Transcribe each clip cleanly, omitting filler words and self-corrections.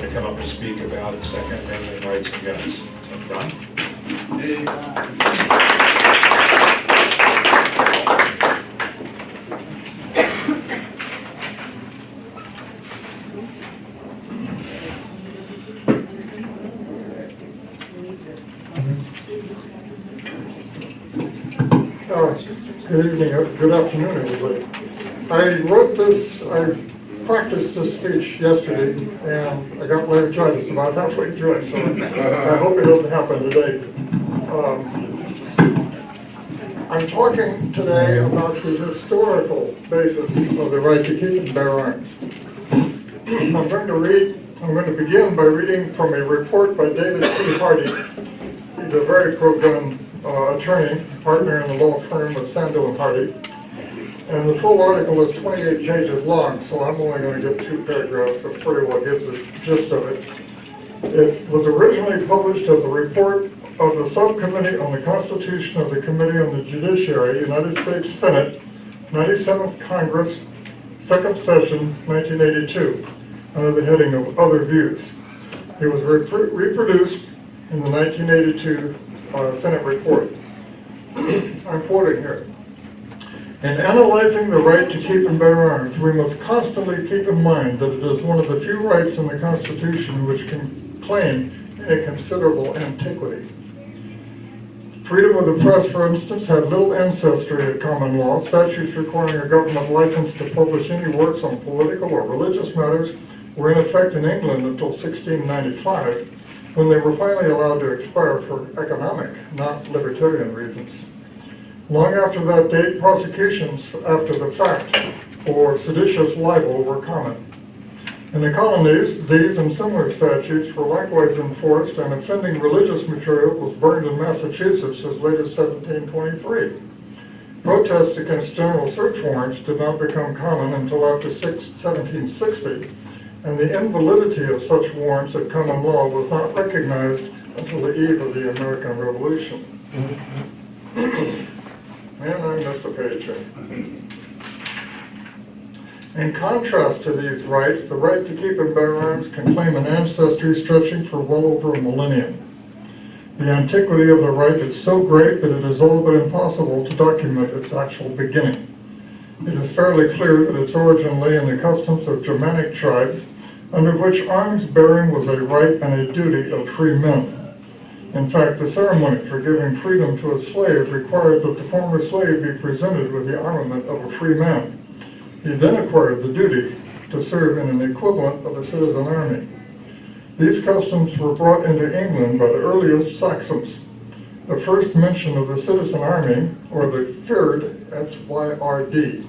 to come up and speak about the Second Amendment rights and guns. So, Don? Good evening, good afternoon, everybody. I practiced this speech yesterday, and I got laryngitis about halfway through it, so I hope it doesn't happen today. I'm talking today about the historical basis of the right to keep and bear arms. I'm going to begin by reading from a report by David P. Hardy. He's a very pro-gun attorney, partner in the law firm of Sandel and Hardy. And the full article is 28 pages long, so I'm only going to give 2 paragraphs, but pretty well gives the gist of it. It was originally published as a report of the Subcommittee on the Constitution of the Committee on the Judiciary, United States Senate, 97th Congress, 2nd Session, 1982, under the heading of Other Views. It was reproduced in the 1982 Senate report. I'm quoting here. In analyzing the right to keep and bear arms, we must constantly keep in mind that it is one of the few rights in the Constitution which can claim a considerable antiquity. Freedom of the press, for instance, had little ancestry at common law. Statutes requiring a government license to publish any works on political or religious matters were in effect in England until 1695, when they were finally allowed to expire for economic, not libertarian reasons. Long after that date, prosecutions after the fact for seditious libel were common. In the colonies, these and similar statutes were likewise enforced, and offending religious material was burned in Massachusetts as late as 1723. Protests against general search warrants did not become common until after 1760, and the invalidity of such warrants at common law was not recognized until the eve of the American Revolution. And I missed a page here. In contrast to these rights, the right to keep and bear arms can claim an ancestry stretching for well over a millennium. The antiquity of the right is so great that it is all but impossible to document its actual beginning. It is fairly clear that its origin lay in the customs of Germanic tribes, under which arms bearing was a right and a duty of free men. In fact, the ceremony for giving freedom to a slave required that the former slave be presented with the armament of a free man. He then acquired the duty to serve in an equivalent of a citizen army. These customs were brought into England by the earliest Saxons. The first mention of the citizen army, or the Fyrd, S-Y-R-D,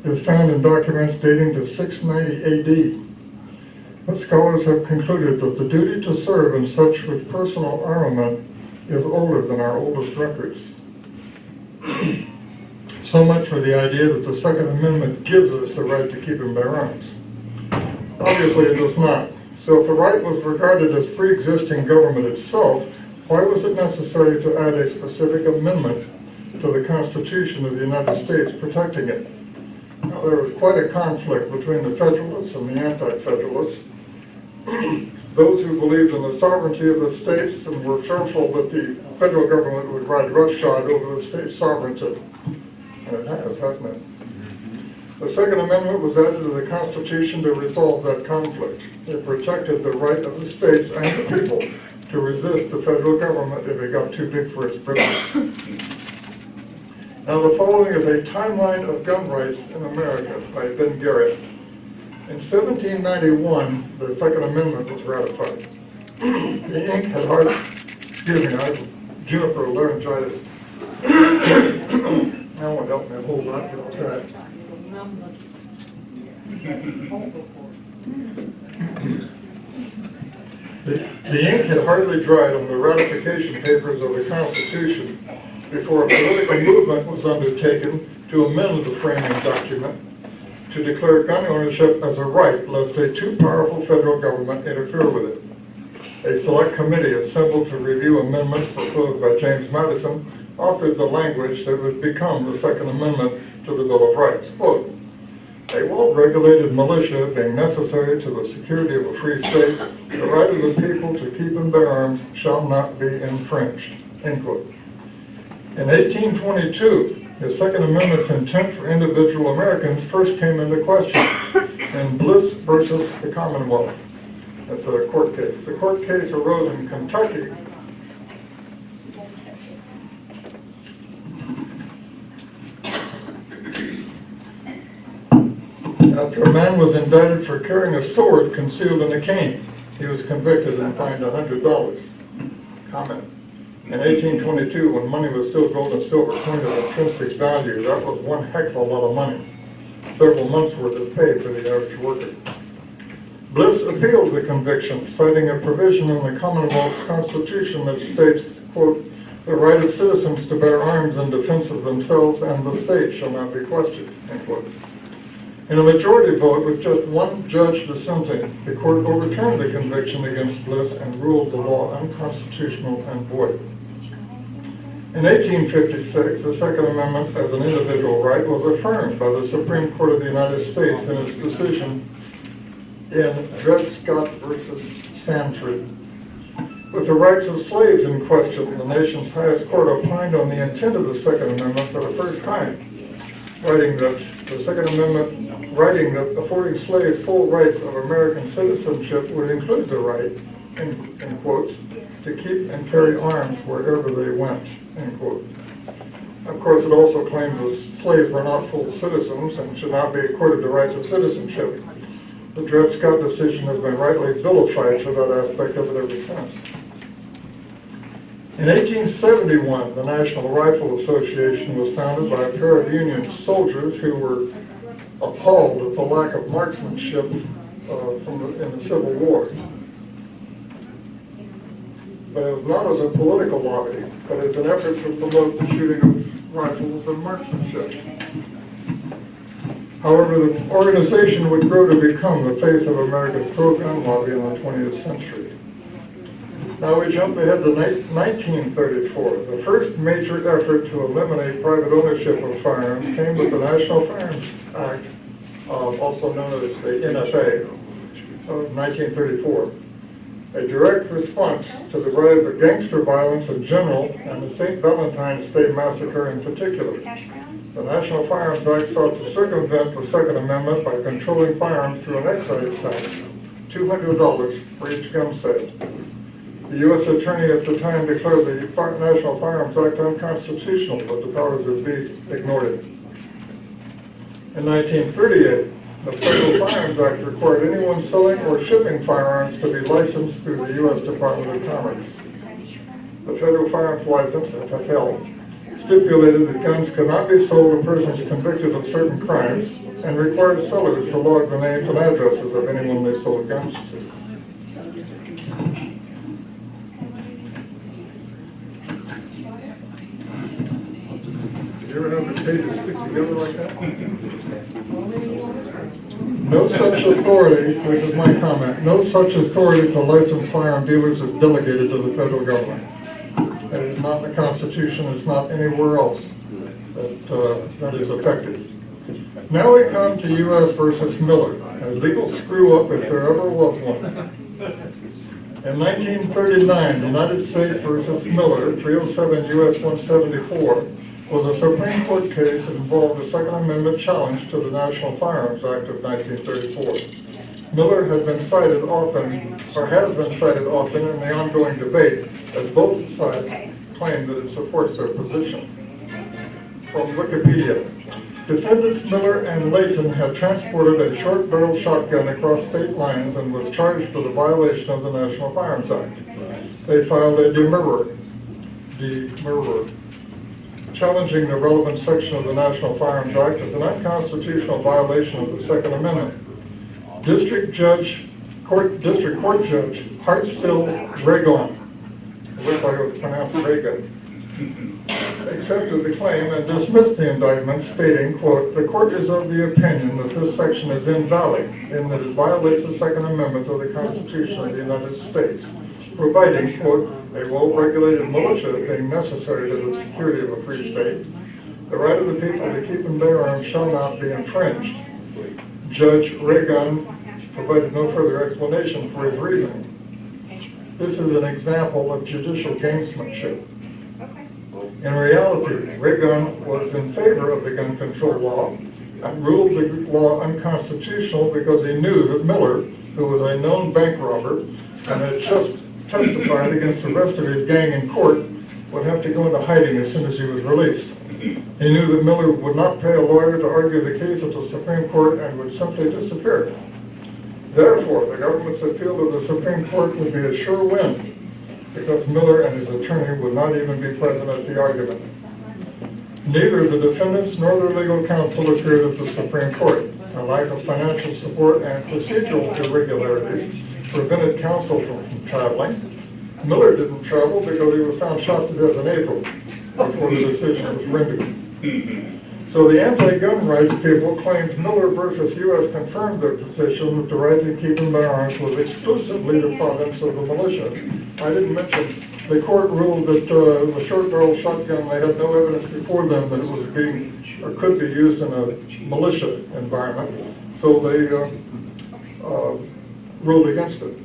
is found in documents dating to 690 AD. But scholars have concluded that the duty to serve in such with personal armament is older than our oldest records. So much for the idea that the Second Amendment gives us the right to keep and bear arms. Obviously it does not. So if the right was regarded as pre-existing government itself, why was it necessary to add a specific amendment to the Constitution of the United States protecting it? Now, there was quite a conflict between the Federalists and the Anti-Federalists. Those who believed in the sovereignty of the states and were fearful that the federal government would ride roughshod over the state sovereignty. And it has, hasn't it? The Second Amendment was added to the Constitution to resolve that conflict. It protected the right of the states and the people to resist the federal government if it got too big for its britches. Now the following is a timeline of gun rights in America by Ben Garrett. In 1791, the Second Amendment was ratified. The ink had hardly, excuse me, I have juniper laryngitis. That won't help me a whole lot, but I'll try. The ink had hardly dried on the ratification papers of the Constitution before a political movement was undertaken to amend the framing document to declare gun ownership as a right, lest a too powerful federal government interfere with it. A select committee assembled to review amendments proposed by James Madison authored the language that would become the Second Amendment to the Bill of Rights. Quote, a well-regulated militia being necessary to the security of a free state, the right of the people to keep and bear arms shall not be infringed, end quote. In 1822, the Second Amendment's intent for individual Americans first came into question in Bliss versus the Commonwealth. That's a court case. The court case arose in Kentucky. After a man was indicted for carrying a sword concealed in a cane, he was convicted and fined $100. Comment. In 1822, when money was still gold and silver coined of intrinsic value, that was one heck of a lot of money. Several months' worth of pay for the average worker. Bliss appealed the conviction, citing a provision in the Commonwealth Constitution that states, quote, the right of citizens to bear arms in defense of themselves and the state shall not be questioned, end quote. In a majority vote with just one judge dissenting, the court overturned the conviction against Bliss and ruled the law unconstitutional and void. In 1856, the Second Amendment as an individual right was affirmed by the Supreme Court of the United States in its decision in Dred Scott versus Sandford. With the rights of slaves in question, the nation's highest court opined on the intent of the Second Amendment for the first time, writing that the Second Amendment, affording slaves full rights of American citizenship would include the right, in quotes, to keep and carry arms wherever they went, end quote. Of course, it also claimed that slaves were not full citizens and should not be accorded the rights of citizenship. The Dred Scott decision has been rightly vilified for that aspect of it ever since. In 1871, the National Rifle Association was founded by a pair of Union soldiers who were appalled at the lack of marksmanship in the Civil War. But it was not as a political lobby, but as an effort to promote the shooting of rifles and marksmanship. However, the organization would grow to become the face of America's pro-gun lobby in the 20th century. Now we jump ahead to 1934. The first major effort to eliminate private ownership of firearms came with the National Firearms Act, also known as the NFA, of 1934. A direct response to the rise of gangster violence in general and the St. Valentine's Day Massacre in particular. The National Firearms Act sought to circumvent the Second Amendment by controlling firearms through an excise tax, $200 for each gun set. The U.S. Attorney at the time declared the National Firearms Act unconstitutional, but the powers that be ignored it. In 1938, the Federal Firearms Act required anyone selling or shipping firearms to be licensed through the U.S. Department of Commerce. The Federal Firearms License, FFL, stipulated that guns could not be sold to persons convicted of certain crimes and required sellers to log the names and addresses of anyone they sold guns to. You ever have the pages stick together like that? No such authority, this is my comment, no such authority to license firearm dealers is delegated to the federal government. That is not in the Constitution, it's not anywhere else that is effective. Now we come to U.S. versus Miller, a legal screw-up if there ever was one. In 1939, United States versus Miller, 307 U.S. 174, was a Supreme Court case that involved a Second Amendment challenge to the National Firearms Act of 1934. Miller has been cited often in the ongoing debate, as both sides claim that it supports their position. From Wikipedia, defendants Miller and Layton had transported a short-barrel shotgun across state lines and was charged for the violation of the National Firearms Act. They filed a demurrer, challenging the relevant section of the National Firearms Act as an unconstitutional violation of the Second Amendment. District Court Judge Hartzell Reagan, it looks like it was pronounced Reagan, accepted the claim and dismissed the indictment, stating, quote, the court is of the opinion that this section is invalid in that it violates the Second Amendment of the Constitution of the United States, providing, quote, a well-regulated militia being necessary to the security of a free state, the right of the people to keep and bear arms shall not be infringed. Judge Reagan provided no further explanation for his reasoning. This is an example of judicial gamesmanship. In reality, Reagan was in favor of the gun control law and ruled the law unconstitutional because he knew that Miller, who was a known bank robber and had just testified against the rest of his gang in court, would have to go into hiding as soon as he was released. He knew that Miller would not pay a lawyer to argue the case at the Supreme Court and would simply disappear. Therefore, the government's appeal to the Supreme Court would be a sure win, because Miller and his attorney would not even be present at the argument. Neither the defendants nor their legal counsel appeared at the Supreme Court. A lack of financial support and procedural irregularities prevented counsel from traveling. Miller didn't travel because he was found shot to death in April before the decision was rendered. So the anti-gun rights people claimed Miller versus U.S. confirmed their position that the right to keep and bear arms was exclusively the province of the militia. I didn't mention the court ruled that the short-barrel shotgun, they had no evidence before them that it was being or could be used in a militia environment. So they ruled against it,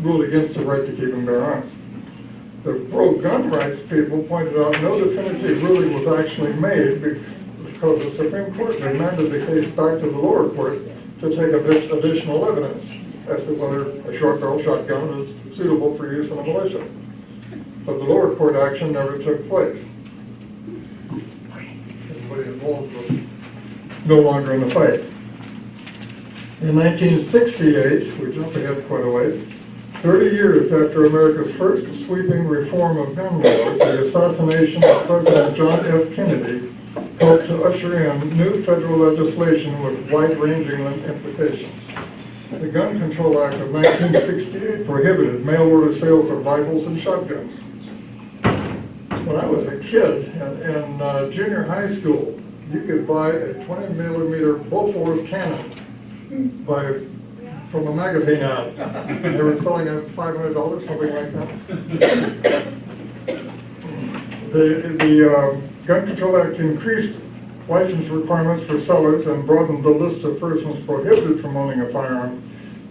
ruled against the right to keep and bear arms. The pro-gun rights people pointed out no definitive ruling was actually made because the Supreme Court remanded the case back to the lower court to take a bit additional evidence as to whether a short-barrel shotgun is suitable for use in a militia. But the lower court action never took place. Everybody involved was no longer in the fight. In 1968, we jumped ahead quite a ways, 30 years after America's first sweeping reform of gun laws, the assassination of President John F. Kennedy helped to usher in new federal legislation with wide-ranging implications. The Gun Control Act of 1968 prohibited mail-order sales of rifles and shotguns. When I was a kid in junior high school, you could buy a 20-millimeter Bofors cannon from a magazine ad. They were selling it at $500, something like that. The Gun Control Act increased license requirements for sellers and broadened the list of persons prohibited from owning a firearm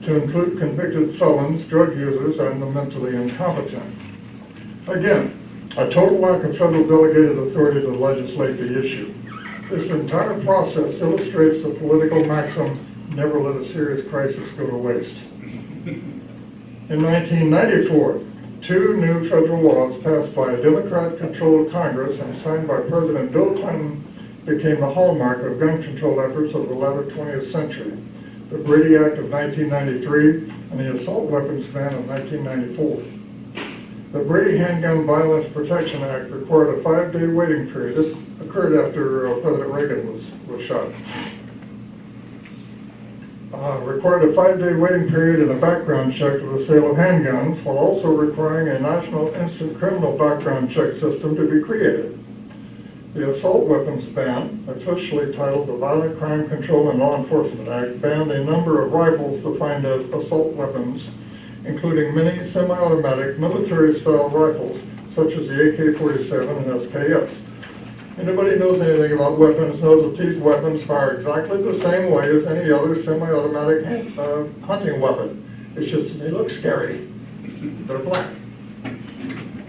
to include convicted felons, drug users, and the mentally incompetent. Again, a total lack of federal delegated authority to legislate the issue. This entire process illustrates the political maxim, never let a serious crisis go to waste. In 1994, two new federal laws passed by a Democrat-controlled Congress and signed by President Bill Clinton became the hallmark of gun control efforts of the latter 20th century. The Brady Act of 1993 and the Assault Weapons Ban of 1994. The Brady Handgun Violence Protection Act required a 5-day waiting period. This occurred after President Reagan was shot. Required a 5-day waiting period and a background check for the sale of handguns, while also requiring a national instant criminal background check system to be created. The Assault Weapons Ban, officially titled the Violent Crime Control and Law Enforcement Act, banned a number of rifles defined as assault weapons, including many semi-automatic military-style rifles, such as the AK-47 and SKS. Anybody who knows anything about weapons knows that these weapons fire exactly the same way as any other semi-automatic hunting weapon. It's just that they look scary. They're black.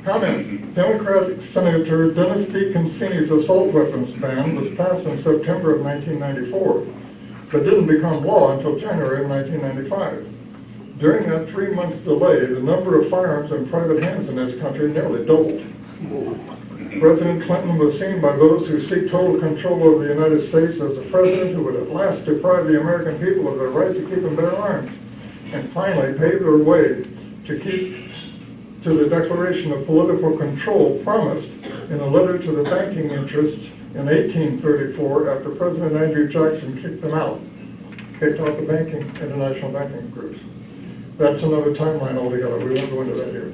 Comment. Democratic Senator Dennis D. Consini's assault weapons ban was passed in September of 1994, but didn't become law until January of 1995. During that 3-month delay, the number of firearms in private hands in this country nearly doubled. President Clinton was seen by those who seek total control over the United States as the president who would at last deprive the American people of their right to keep and bear arms, and finally pave their way to the declaration of political control promised in a letter to the banking interests in 1834 after President Andrew Jackson kicked them out, kicked out the international banking groups. That's another timeline altogether. We won't go into that here.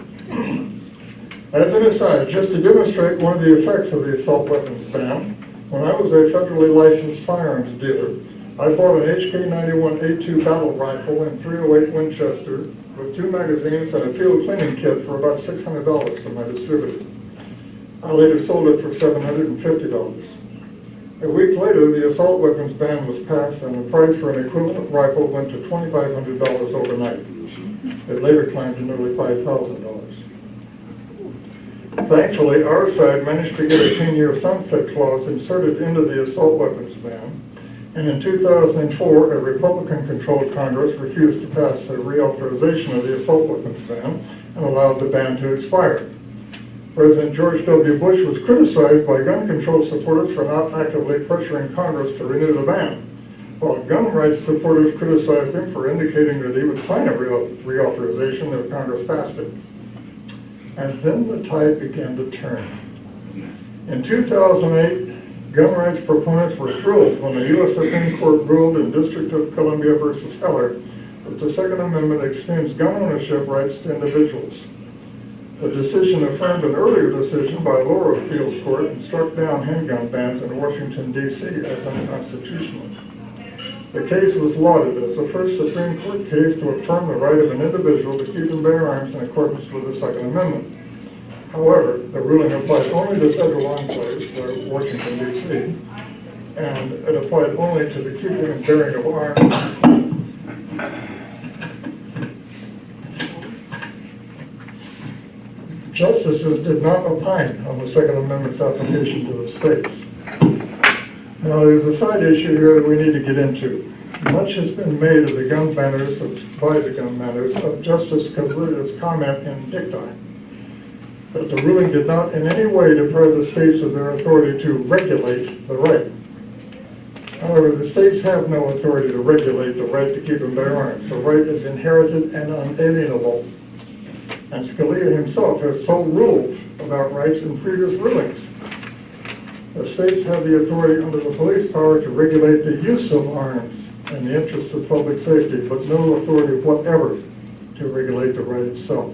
As an aside, just to demonstrate one of the effects of the assault weapons ban, when I was a federally licensed firearms dealer, I bought an HK91A2 battle rifle and .308 Winchester with 2 magazines and a field cleaning kit for about $600 from my distributor. I later sold it for $750. A week later, the assault weapons ban was passed and the price for an equivalent rifle went to $2,500 overnight. It later climbed to nearly $5,000. Thankfully, our side managed to get a 10-year sunset clause inserted into the assault weapons ban, and in 2004, a Republican-controlled Congress refused to pass a reauthorization of the assault weapons ban and allowed the ban to expire. President George W. Bush was criticized by gun control supporters for not actively pressuring Congress to renew the ban, while gun rights supporters criticized him for indicating that he would sign a reauthorization if Congress passed it. And then the tide began to turn. In 2008, gun rights proponents were thrilled when the U.S. Supreme Court ruled in District of Columbia versus Heller that the Second Amendment extends gun ownership rights to individuals. The decision affirmed an earlier decision by a lower appeals court and struck down handgun bans in Washington, D.C. as unconstitutional. The case was lauded as the first Supreme Court case to affirm the right of an individual to keep and bear arms in accordance with the Second Amendment. However, the ruling applied only to federal enclaves, like Washington, D.C., and it applied only to the keeping and bearing of arms. Justices did not opine on the Second Amendment's application to the states. Now, there's a side issue here that we need to get into. Much has been made of the gun banners, by the gun banners, of Justice Scalia's comment in dicta, that the ruling did not in any way deprive the states of their authority to regulate the right. However, the states have no authority to regulate the right to keep and bear arms. The right is inherited and unalienable. And Scalia himself has so ruled about rights in previous rulings. The states have the authority under the police power to regulate the use of arms in the interests of public safety, but no authority whatever to regulate the right itself.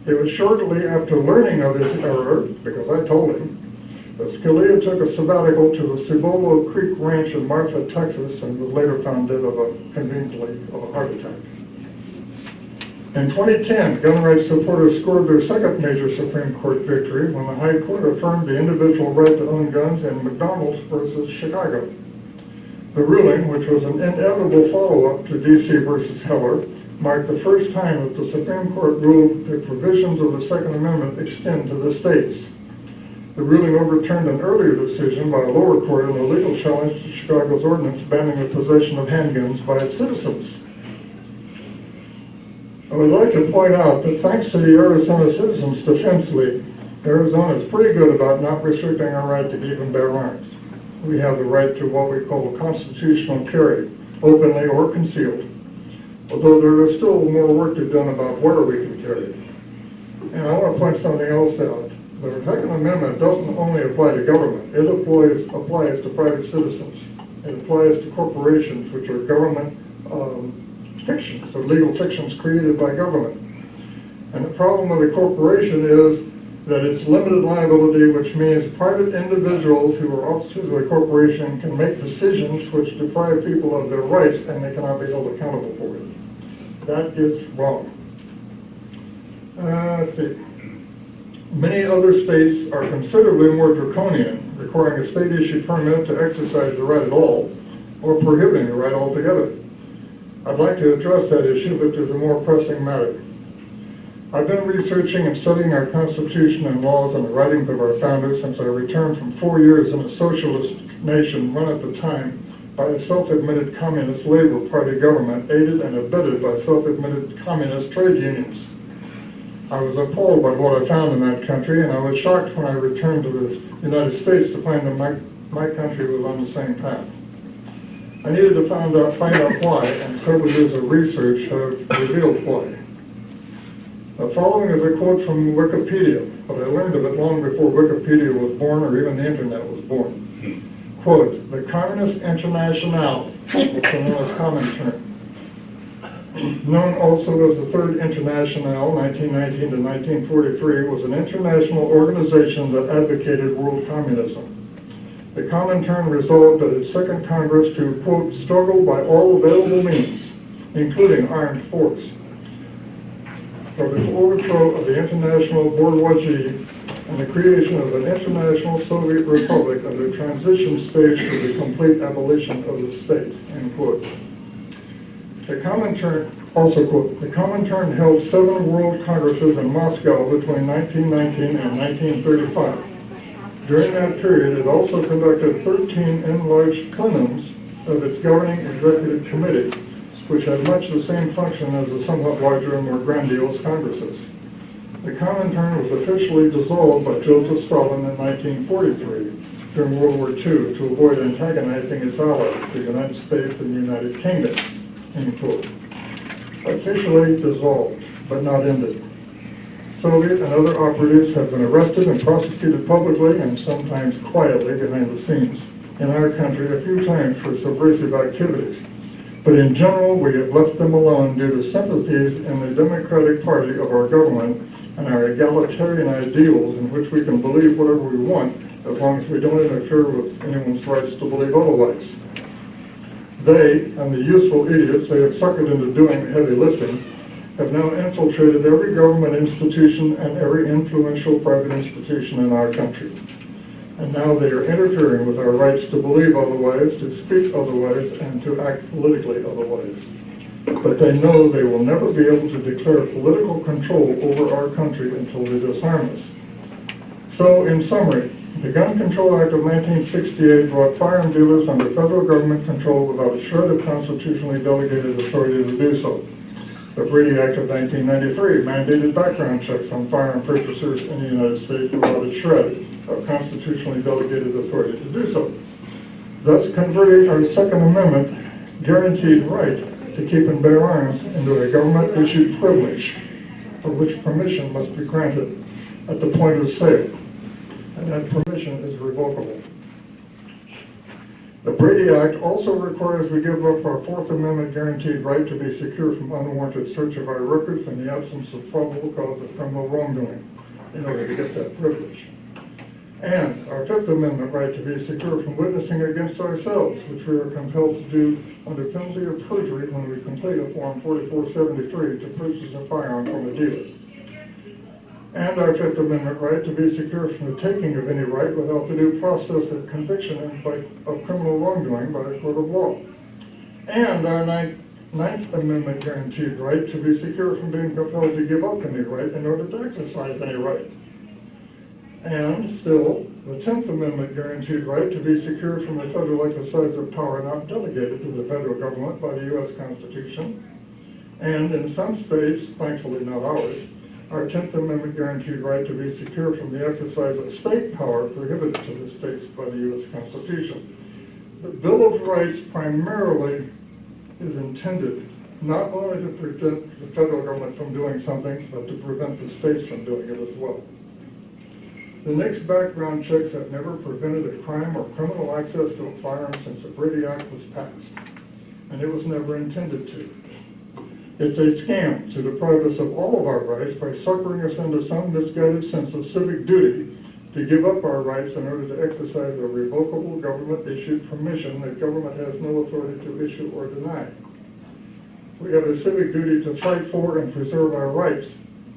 It was shortly after learning of his error, because I told him, that Scalia took a sabbatical to the Cibolo Creek Ranch in Marfa, Texas, and was later found dead conveniently of a heart attack. In 2010, gun rights supporters scored their second major Supreme Court victory when the High Court affirmed the individual right to own guns in McDonald versus Chicago. The ruling, which was an inevitable follow-up to D.C. versus Heller, marked the first time that the Supreme Court ruled the provisions of the Second Amendment extend to the states. The ruling overturned an earlier decision by a lower court in a legal challenge to Chicago's ordinance banning the possession of handguns by its citizens. I would like to point out that thanks to the Arizona Citizens Defense League, Arizona is pretty good about not restricting our right to keep and bear arms. We have the right to what we call constitutional carry, openly or concealed, although there is still more work to be done about where we can carry. And I want to point something else out. The Second Amendment doesn't only apply to government, it applies to private citizens. It applies to corporations, which are government fictions, or legal fictions created by government. And the problem with a corporation is that it's limited liability, which means private individuals who are officers of the corporation can make decisions which deprive people of their rights, and they cannot be held accountable for it. That is wrong. Let's see. Many other states are considerably more draconian, requiring a state-issued permit to exercise the right at all, or prohibiting the right altogether. I'd like to address that issue, but there's a more pressing matter. I've been researching and studying our Constitution and laws and the writings of our founders since I returned from 4 years in a socialist nation run at the time by a self-admitted Communist Labor Party government aided and abetted by self-admitted communist trade unions. I was appalled by what I found in that country, and I was shocked when I returned to the United States to find that my country was on the same path. I needed to find out why, and several years of research have revealed why. The following is a quote from Wikipedia, but I learned of it long before Wikipedia was born or even the internet was born. Quote, the Communist Internationale, also known as Comintern, known also as the Third Internationale, 1919 to 1943, was an international organization that advocated world communism. The Comintern resolved at its second Congress to, quote, struggle by all available means, including armed force, for the overthrow of the international bourgeoisie and the creation of an international Soviet republic as a transition stage for the complete abolition of the state, end quote. The Comintern, also quote, the Comintern held 7 world congresses in Moscow between 1919 and 1935. During that period, it also conducted 13 enlarged plenums of its governing executive committee, which had much the same function as the somewhat larger and more grandiose congresses. The Comintern was officially dissolved by Joseph Stalin in 1943 during World War II to avoid antagonizing its allies, the United States and the United Kingdom, end quote. Officially dissolved, but not ended. Soviet and other operatives have been arrested and prosecuted publicly and sometimes quietly behind the scenes in our country a few times for subversive activities. But in general, we have left them alone due to sympathies in the Democratic Party of our government and our egalitarian ideals in which we can believe whatever we want as long as we don't interfere with anyone's rights to believe otherwise. They, and the useful idiots they have suckered into doing the heavy lifting, have now infiltrated every government institution and every influential private institution in our country. And now they are interfering with our rights to believe otherwise, to speak otherwise, and to act politically otherwise. But they know they will never be able to declare political control over our country until they disarm us. So, in summary, the Gun Control Act of 1968 brought firearm dealers under federal government control without a shred of constitutionally delegated authority to do so. The Brady Act of 1993 mandated background checks on firearm purchasers in the United States without a shred of constitutionally delegated authority to do so, thus converting our Second Amendment guaranteed right to keep and bear arms into a government-issued privilege for which permission must be granted at the point of sale, and that permission is revocable. The Brady Act also requires we give up our Fourth Amendment guaranteed right to be secure from unwarranted search of our records in the absence of probable cause of criminal wrongdoing in order to get that privilege. And our Fifth Amendment right to be secure from witnessing against ourselves, which we are compelled to do under penalty of perjury when we complete a Form 4473 to purchase a firearm from a dealer. And our Fifth Amendment right to be secure from the taking of any right without the due process of conviction of criminal wrongdoing by a court of law. And our Ninth Amendment guaranteed right to be secure from being compelled to give up any right in order to exercise any right. And still, the 10th Amendment guaranteed right to be secure from the federal exercise of power not delegated to the federal government by the U.S. Constitution. And in some states, thankfully not ours, our 10th Amendment guaranteed right to be secure from the exercise of state power prohibited to the states by the U.S. Constitution. The Bill of Rights primarily is intended not only to prevent the federal government from doing something, but to prevent the states from doing it as well. The NICS background checks have never prevented a crime or criminal access to a firearm since the Brady Act was passed, and it was never intended to. It's a scam to deprive us of all of our rights by suckering us into some misguided sense of civic duty to give up our rights in order to exercise a revocable government-issued permission that government has no authority to issue or deny. We have a civic duty to fight for and preserve our rights,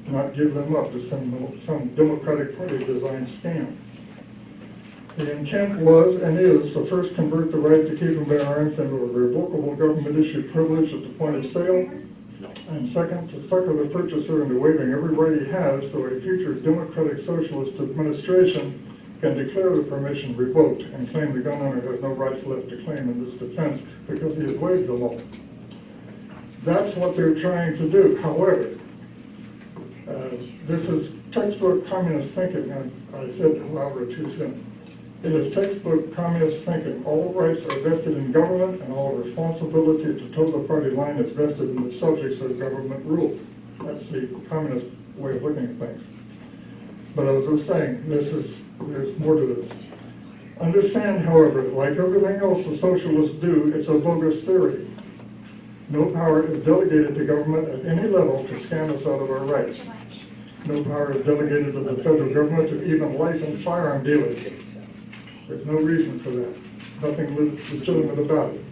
not give them up to some Democratic Party-designed scam. The intent was and is to first convert the right to keep and bear arms into a revocable government-issued privilege at the point of sale, and second, to sucker the purchaser into waiving every right he has so a future Democratic Socialist administration can declare the permission revoked and claim the gun owner has no rights left to claim in this defense because he has waived the law. That's what they're trying to do. However, this is textbook communist thinking, and I said however too soon. It is textbook communist thinking. All rights are vested in government, and all responsibility to toe the party line is vested in the subjects of government rule. That's the communist way of looking at things. But as I was saying, there's more to this. Understand, however, like everything else the socialists do, it's a bogus theory. No power is delegated to government at any level to scam us out of our rights. No power is delegated to the federal government to even license firearm dealers. There's no reason for that. Nothing legitimate about it.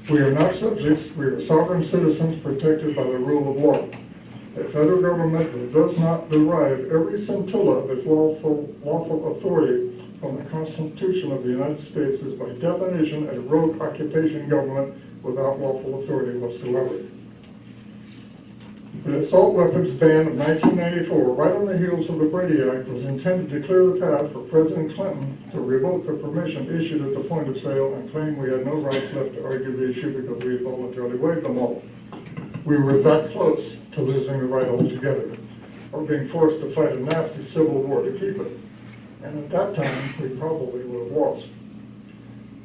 We are not subjects. We are sovereign citizens protected by the rule of law. The federal government does not derive every scintilla of its lawful authority from the Constitution of the United States is by definition a rogue occupation government without lawful authority whatsoever. The assault weapons ban of 1994, right on the heels of the Brady Act, was intended to clear the path for President Clinton to revoke the permission issued at the point of sale and claim we had no rights left to argue the issue because we had voluntarily waived them all. We were that close to losing the right altogether, or being forced to fight a nasty civil war to keep it. And at that time, we probably would have lost.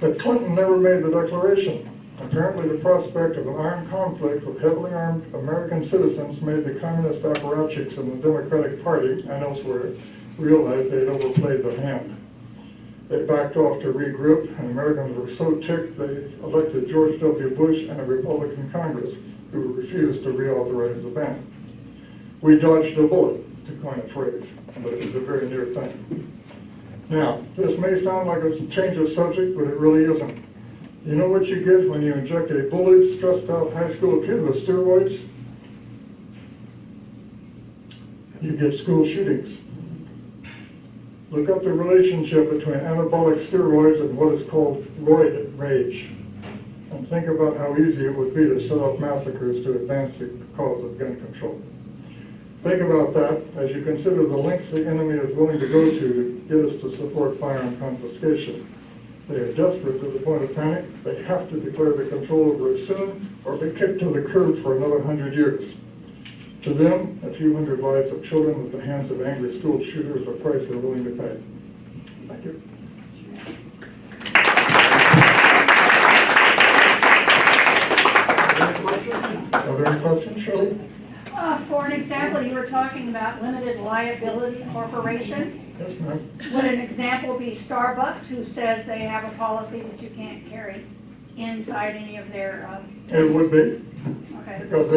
But Clinton never made the declaration. Apparently, the prospect of an armed conflict with heavily armed American citizens made the communist apparatchiks in the Democratic Party and elsewhere realize they had overplayed their hand. They backed off to regroup, and Americans were so ticked they elected George W. Bush and a Republican Congress who refused to reauthorize the ban. We dodged a bullet, to coin a phrase, but it was a very near thing. Now, this may sound like a change of subject, but it really isn't. You know what you get when you inject a bullied, stressed-out high school kid with steroids? You get school shootings. Look up the relationship between anabolic steroids and what is called roid rage. And think about how easy it would be to set up massacres to advance the cause of gun control. Think about that as you consider the lengths the enemy is willing to go to get us to support firearm confiscation. They are desperate to the point of panic. They have to declare the control over it soon or be kicked to the curb for another 100 years. To them, a few hundred lives of children at the hands of angry school shooters is a price they're willing to pay. Thank you. Are there any questions, Shirley? For an example, you were talking about limited liability corporations. Yes, ma'am. Would an example be Starbucks, who says they have a policy that you can't carry inside any of their... It would be, Okay. because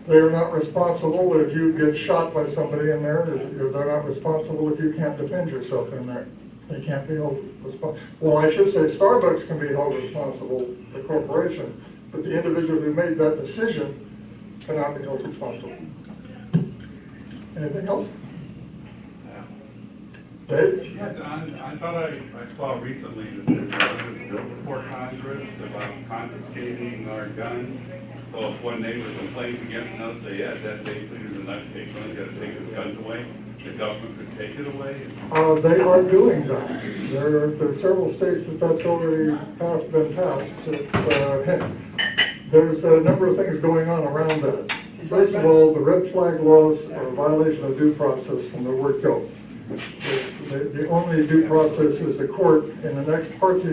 they are not responsible if you get shot by somebody in there. They're not responsible if you can't defend yourself in there. They can't be held responsible. Well, I should say Starbucks can be held responsible, the corporation, but the individual who made that decision cannot be held responsible. Anything else? Dave? Yeah, Don, I thought I saw recently that there's a bill before Congress about confiscating our guns. So if one neighbor complains against another, say, yeah, that day pleaders and not take one, got to take his guns away, the government could take it away? They are doing that. There are several states that's already been passed. There's a number of things going on around that. First of all, the red flag laws are a violation of due process from the word go. The only due process is the court in the next party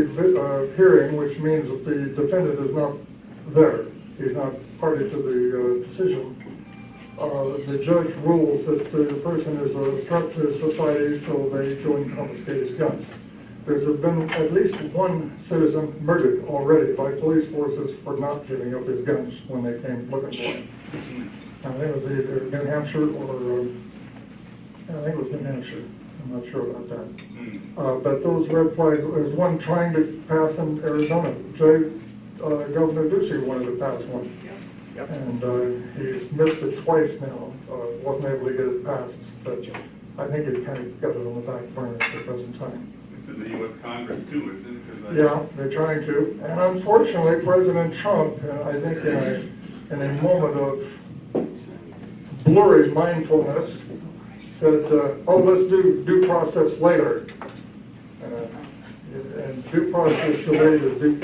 hearing, which means that the defendant is not there. He's not party to the decision. The judge rules that the person is a threat to society, so they go and confiscate his guns. There's been at least one citizen murdered already by police forces for not giving up his guns when they came looking for him. I think it was either New Hampshire or, I think it was New Hampshire. I'm not sure about that. But those red flags, there's one trying to pass in Arizona. Governor Ducey wanted to pass one. And he's missed it twice now. Wasn't able to get it passed. But I think he kind of got it on the back burner at the present time. It's in the U.S. Congress too, isn't it? Yeah, they're trying to. And unfortunately, President Trump, I think in a moment of blurry mindfulness, said, oh, let's do due process later. And due process delayed is due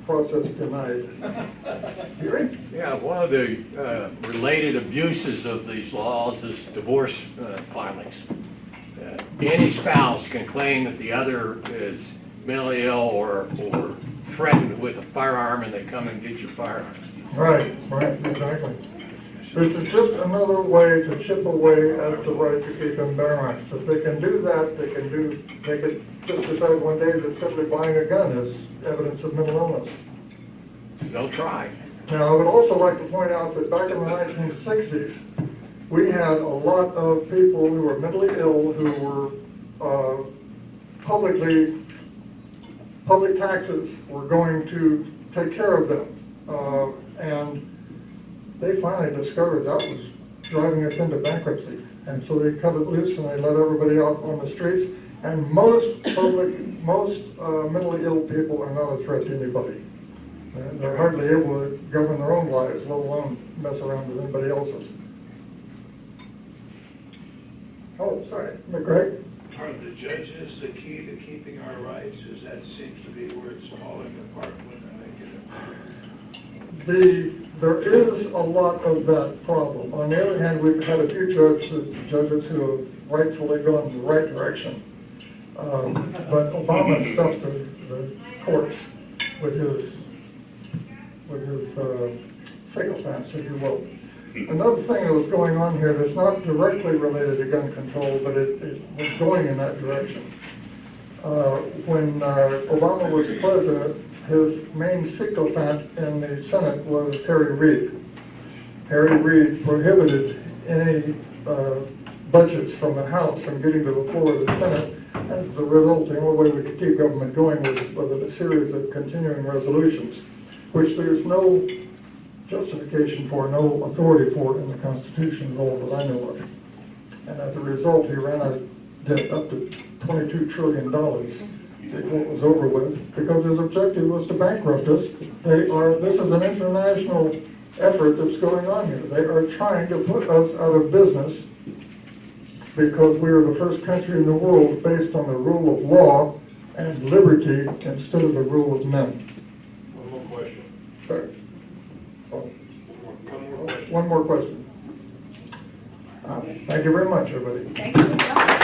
process denied. Yeah, one of the related abuses of these laws is divorce filings. Any spouse can claim that the other is mentally ill or threatened with a firearm, and they come and get your firearm. Right, exactly. This is just another way to chip away at the right to keep and bear arms. If they can do that, they could just decide one day that simply buying a gun is evidence of mental illness. They'll try. Now, I would also like to point out that back in the 1960s, we had a lot of people who were mentally ill who were public taxes were going to take care of them. And they finally discovered that was driving us into bankruptcy. And so they cut it loose and they let everybody out on the streets. And most mentally ill people are not a threat to anybody. They're hardly able to govern their own lives, let alone mess around with anybody else's. Oh, sorry, Greg? Are the judges the key to keeping our rights? As that seems to be where it's falling apart when they make it. There is a lot of that problem. On the other hand, we've had a few judges who have rightfully gone in the right direction. But Obama stuffed the courts with his sycophants, if you will. Another thing that was going on here that's not directly related to gun control, but it was going in that direction. When Obama was president, his main sycophant in the Senate was Harry Reid. Harry Reid prohibited any budgets from the House from getting to the floor of the Senate. As a result, the only way we could keep government going was a series of continuing resolutions, which there's no justification for, no authority for in the Constitution at all that I know of. And as a result, he ran out of debt up to $22 trillion before it was over with, because his objective was to bankrupt us. This is an international effort that's going on here. They are trying to put us out of business because we are the first country in the world based on the rule of law and liberty instead of the rule of men. One more question. Sorry. One more question. One more question. Thank you very much, everybody. Thank you.